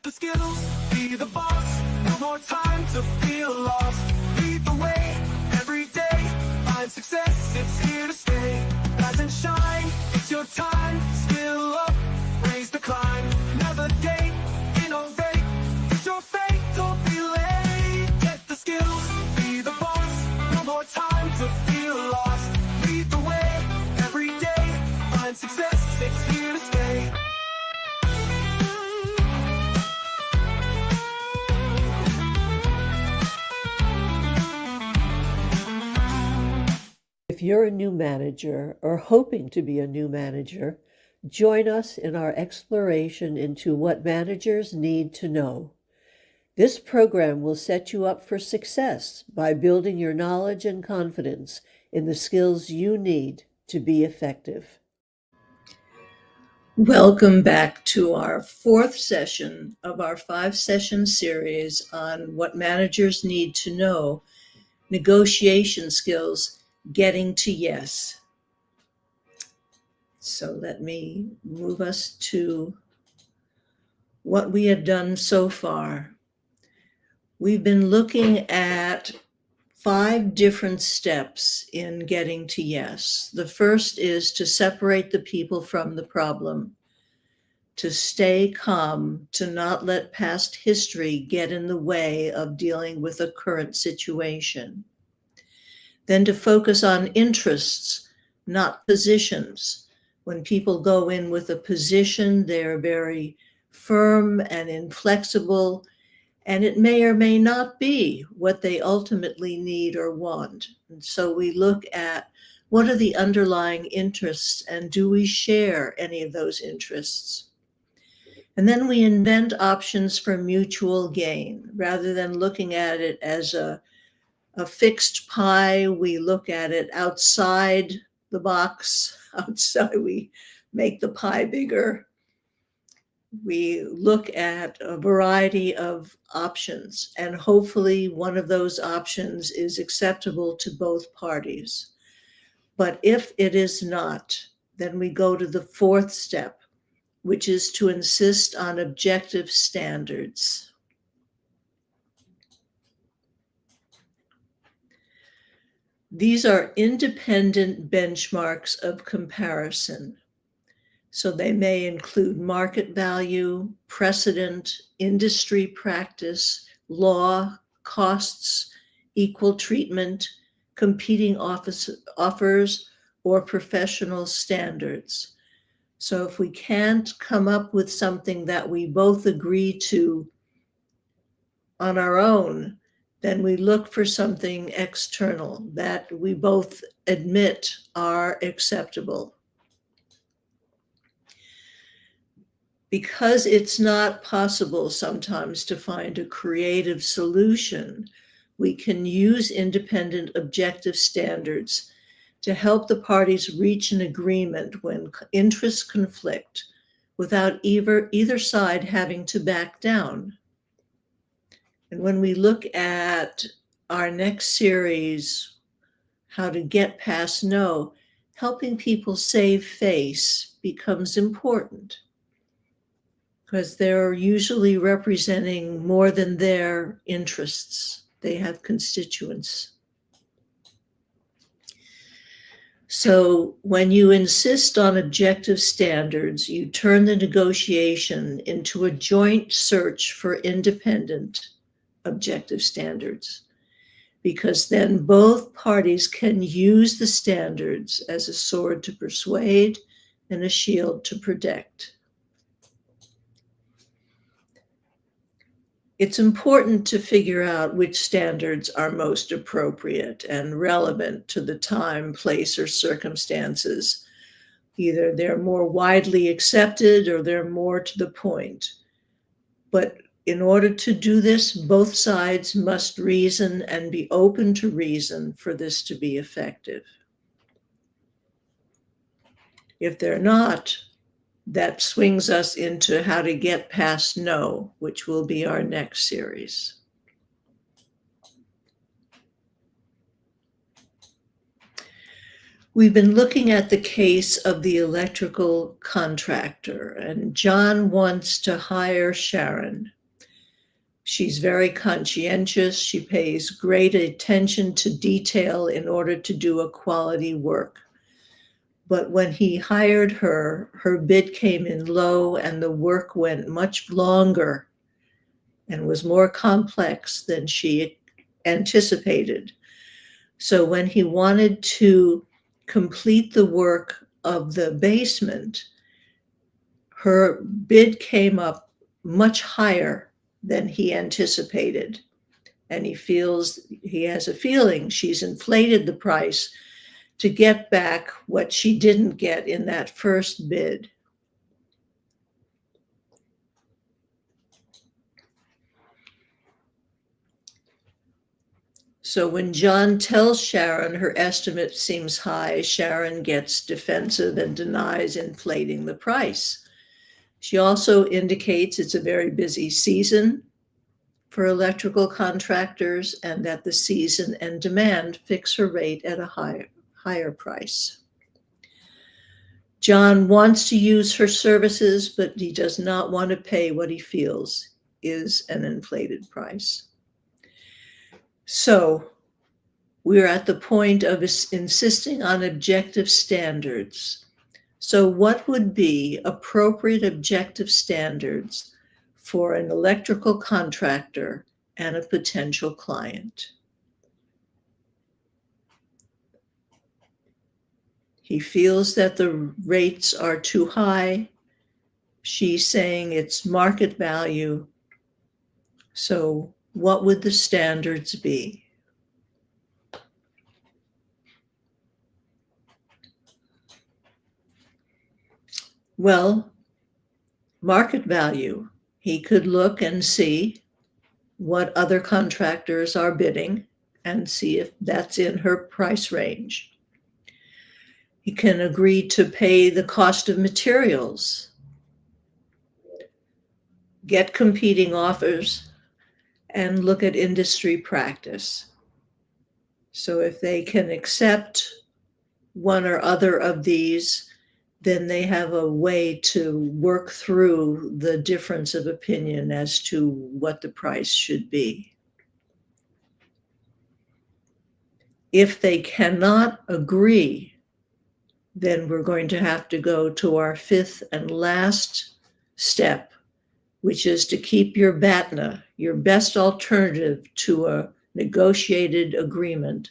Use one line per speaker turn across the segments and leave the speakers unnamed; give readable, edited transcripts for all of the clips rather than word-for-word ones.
the skills, be the boss. No more time to feel lost. Lead the way every day. Find success, it's here to stay. Rise and shine, it's your time. Skill up, raise the climb. Navigate, innovate. It's your fate, don't be late. Get the skills, be the boss. No more time to feel lost. Lead the way every day. Find success, it's here to stay.
If you're a new manager or hoping to be a new manager, join us in our exploration into what managers need to know. This program will set you up for success by building your knowledge and confidence in the skills you need to be effective. Welcome back to our fourth session of our 5-session series on what managers need to know, negotiation skills, getting to yes. So let me move us to what we have done so far. We've been looking at 5 different steps in getting to yes. The first is to separate the people from the problem, to stay calm, to not let past history get in the way of dealing with a current situation. Then to focus on interests, not positions. When people go in with a position, they're very firm and inflexible, and it may or may not be what they ultimately need or want. And so we look at what are the underlying interests, and do we share any of those interests? And then we invent options for mutual gain. Rather than looking at it as a fixed pie, we look at it outside the box. Outside, we make the pie bigger. We look at a variety of options, and hopefully one of those options is acceptable to both parties. But if it is not, then we go to the 4th step, which is to insist on objective standards. These are independent benchmarks of comparison. So they may include market value, precedent, industry practice, law, costs, equal treatment, competing offers, or professional standards. So if we can't come up with something that we both agree to on our own, then we look for something external that we both admit are acceptable. Because it's not possible sometimes to find a creative solution, we can use independent objective standards to help the parties reach an agreement when interests conflict without either side having to back down. And when we look at our next series, How to Get Past No, helping people save face becomes important because they're usually representing more than their interests. They have constituents. So when you insist on objective standards, you turn the negotiation into a joint search for independent objective standards, because then both parties can use the standards as a sword to persuade and a shield to protect. It's important to figure out which standards are most appropriate and relevant to the time, place, or circumstances. Either they're more widely accepted or they're more to the point. But in order to do this, both sides must reason and be open to reason for this to be effective. If they're not, that swings us into How to Get Past No, which will be our next series. We've been looking at the case of the electrical contractor, and John wants to hire Sharon. She's very conscientious. She pays great attention to detail in order to do a quality work. But when he hired her, her bid came in low and the work went much longer and was more complex than she anticipated. So when he wanted to complete the work of the basement, her bid came up much higher than he anticipated. And he has a feeling she's inflated the price to get back what she didn't get in that first bid. So when John tells Sharon her estimate seems high, Sharon gets defensive and denies inflating the price. She also indicates it's a very busy season for electrical contractors and that the season and demand fix her rate at a higher price. John wants to use her services, but he does not want to pay what he feels is an inflated price. So we're at the point of insisting on objective standards. So what would be appropriate objective standards for an electrical contractor and a potential client? He feels that the rates are too high. She's saying it's market value. So what would the standards be? Well, market value. He could look and see what other contractors are bidding and see if that's in her price range. He can agree to pay the cost of materials, get competing offers, and look at industry practice. So if they can accept one or other of these, then they have a way to work through the difference of opinion as to what the price should be. If they cannot agree, then we're going to have to go to our fifth and last step, which is to keep your BATNA, your best alternative to a negotiated agreement,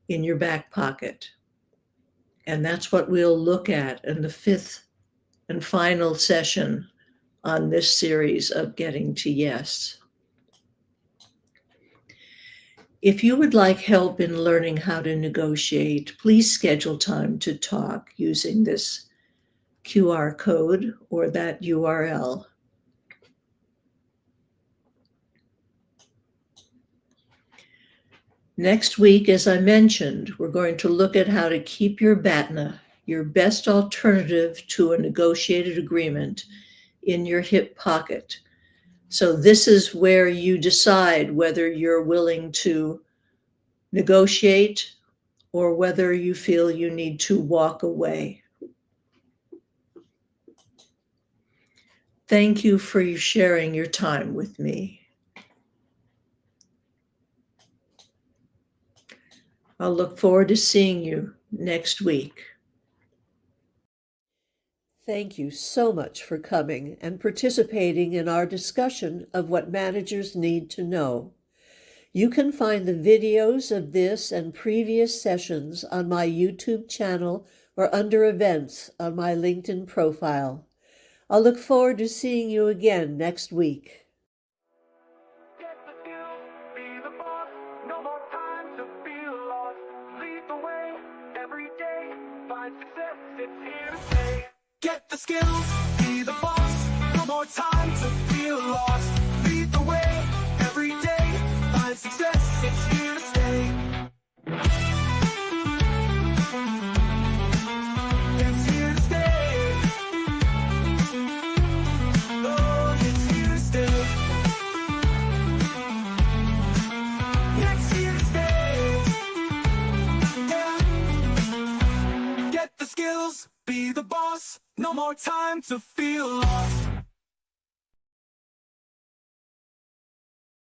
in your back pocket. And that's what we'll look at in the fifth and final session on this series of Getting to Yes. If you would like help in learning how to negotiate, please schedule time to talk using this QR code or that URL. Next week, as I mentioned, we're going to look at how to keep your BATNA, your best alternative to a negotiated agreement, in your hip pocket. So this is where you decide whether you're willing to negotiate or whether you feel you need to walk away. Thank you for sharing your time with me. I'll look forward to seeing you next week. Thank you so much for coming and participating in our discussion of what managers need to know. You can find the videos of this and previous sessions on my YouTube channel or under events on my LinkedIn profile. I'll look forward to seeing you again next week.
Get the skills, be the boss, no more time to feel lost. Lead the way, every day, find success, it's here to stay. Get the skills, be the boss, no more time to feel lost. Lead the way, every day, find success, it's here to stay. It's here to stay. Oh, it's here to stay. It's here to stay. Yeah. Get the skills, be the boss, no more time to feel lost.